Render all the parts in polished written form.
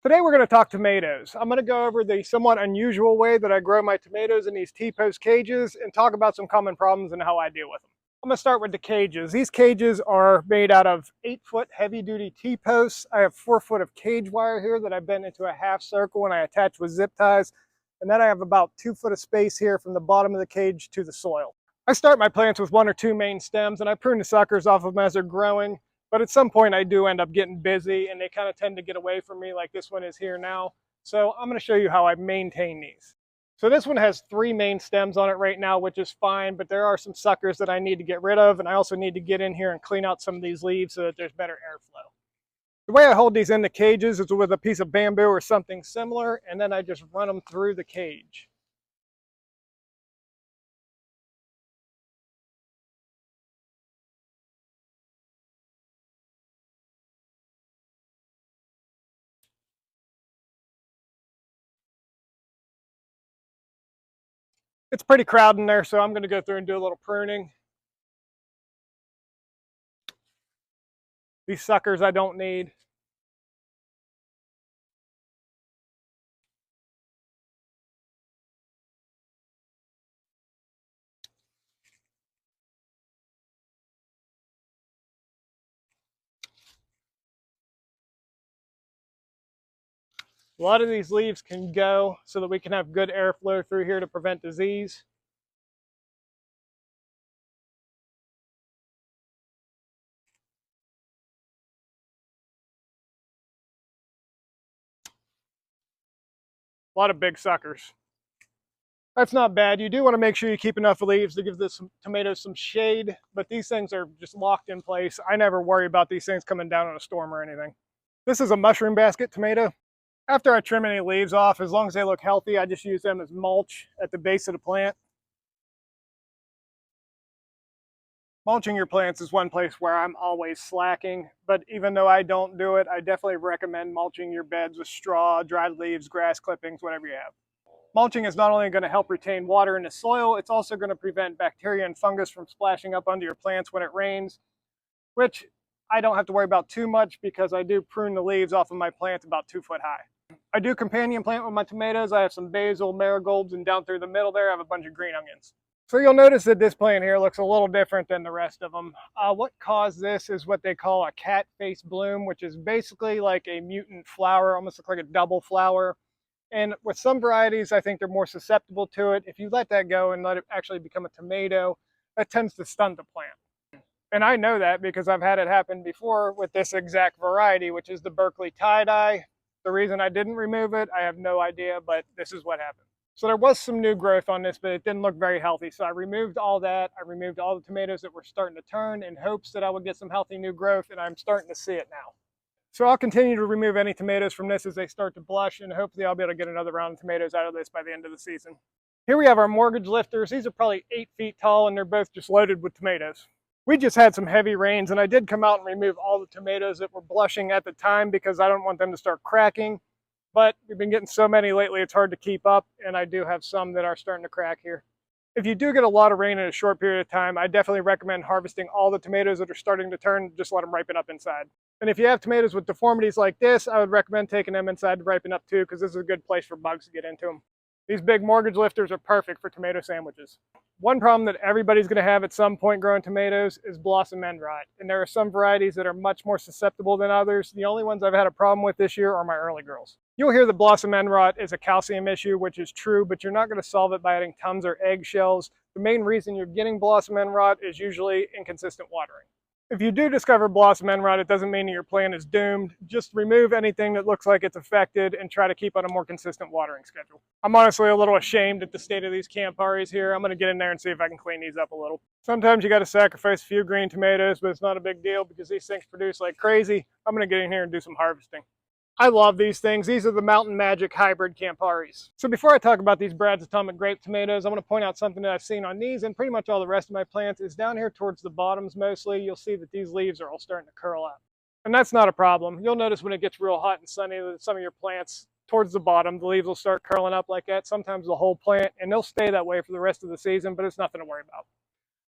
Today we're going to talk tomatoes. I'm going to go over the somewhat unusual way that I grow my tomatoes in these T-post cages and talk about some common problems and how I deal with them. I'm going to start with the cages. These cages are made out of 8-foot heavy-duty T-posts. I have 4 foot of cage wire here that I bent into a half circle and I attach with zip ties. And then I have about 2 foot of space here from the bottom of the cage to the soil. I start my plants with 1 or 2 main stems and I prune the suckers off of them as they're growing. But at some point I do end up getting busy and they kind of tend to get away from me like this one is here now. So I'm going to show you how I maintain these. So this one has 3 main stems on it right now, which is fine, but there are some suckers that I need to get rid of, and I also need to get in here and clean out some of these leaves so that there's better airflow. The way I hold these in the cages is with a piece of bamboo or something similar, and then I just run them through the cage. It's pretty crowded in there, so I'm going to go through and do a little pruning. These suckers I don't need. A lot of these leaves can go so that we can have good airflow through here to prevent disease. A lot of big suckers. That's not bad. You do want to make sure you keep enough leaves to give the tomatoes some shade, but these things are just locked in place. I never worry about these things coming down in a storm or anything. This is a mushroom basket tomato. After I trim any leaves off, as long as they look healthy, I just use them as mulch at the base of the plant. Mulching your plants is one place where I'm always slacking, but even though I don't do it, I definitely recommend mulching your beds with straw, dried leaves, grass clippings, whatever you have. Mulching is not only going to help retain water in the soil, it's also going to prevent bacteria and fungus from splashing up under your plants when it rains, which I don't have to worry about too much because I do prune the leaves off of my plants about 2 foot high. I do companion plant with my tomatoes. I have some basil, marigolds, and down through the middle there I have a bunch of green onions. So you'll notice that this plant here looks a little different than the rest of them. What caused this is what they call a cat face bloom, which is basically like a mutant flower, almost looks like a double flower. And with some varieties, I think they're more susceptible to it. If you let that go and let it actually become a tomato, that tends to stunt the plant. And I know that because I've had it happen before with this exact variety, which is the Berkeley tie-dye. The reason I didn't remove it, I have no idea, but this is what happened. So there was some new growth on this, but it didn't look very healthy. So I removed all that. I removed all the tomatoes that were starting to turn in hopes that I would get some healthy new growth, and I'm starting to see it now. So I'll continue to remove any tomatoes from this as they start to blush, and hopefully I'll be able to get another round of tomatoes out of this by the end of the season. Here we have our mortgage lifters. These are probably 8 feet tall, and they're both just loaded with tomatoes. We just had some heavy rains, and I did come out and remove all the tomatoes that were blushing at the time because I don't want them to start cracking. But we've been getting so many lately, it's hard to keep up, and I do have some that are starting to crack here. If you do get a lot of rain in a short period of time, I definitely recommend harvesting all the tomatoes that are starting to turn, just let them ripen up inside. And if you have tomatoes with deformities like this, I would recommend taking them inside to ripen up too, because this is a good place for bugs to get into them. These big mortgage lifters are perfect for tomato sandwiches. One problem that everybody's going to have at some point growing tomatoes is blossom end rot. And there are some varieties that are much more susceptible than others. The only ones I've had a problem with this year are my early girls. You'll hear the blossom end rot is a calcium issue, which is true, but you're not going to solve it by adding tums or eggshells. The main reason you're getting blossom end rot is usually inconsistent watering. If you do discover blossom end rot, it doesn't mean your plant is doomed. Just remove anything that looks like it's affected and try to keep on a more consistent watering schedule. I'm honestly a little ashamed at the state of these Camparis here. I'm going to get in there and see if I can clean these up a little. Sometimes you got to sacrifice a few green tomatoes, but it's not a big deal because these things produce like crazy. I'm going to get in here and do some harvesting. I love these things. These are the Mountain Magic Hybrid Camparis. So before I talk about these Brad's Atomic Grape tomatoes, I want to point out something that I've seen on these and pretty much all the rest of my plants is down here towards the bottoms mostly. You'll see that these leaves are all starting to curl up. And that's not a problem. You'll notice when it gets real hot and sunny that some of your plants towards the bottom, the leaves will start curling up like that, sometimes the whole plant, and they'll stay that way for the rest of the season, but it's nothing to worry about.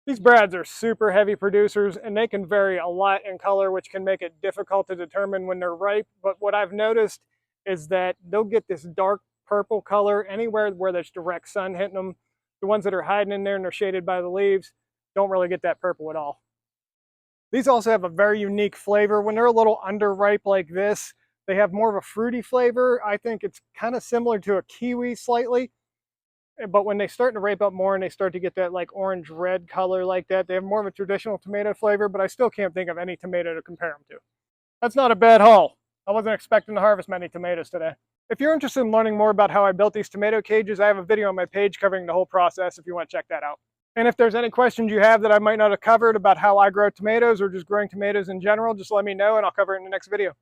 These Brads are super heavy producers and they can vary a lot in color, which can make it difficult to determine when they're ripe. But what I've noticed is that they'll get this dark purple color anywhere where there's direct sun hitting them. The ones that are hiding in there and they're shaded by the leaves don't really get that purple at all. These also have a very unique flavor. When they're a little underripe like this, they have more of a fruity flavor. I think it's kind of similar to a kiwi slightly. But when they start to ripe up more and they start to get that like orange red color like that, they have more of a traditional tomato flavor, but I still can't think of any tomato to compare them to. That's not a bad haul. I wasn't expecting to harvest many tomatoes today. If you're interested in learning more about how I built these tomato cages, I have a video on my page covering the whole process if you want to check that out. And if there's any questions you have that I might not have covered about how I grow tomatoes or just growing tomatoes in general, just let me know and I'll cover it in the next video.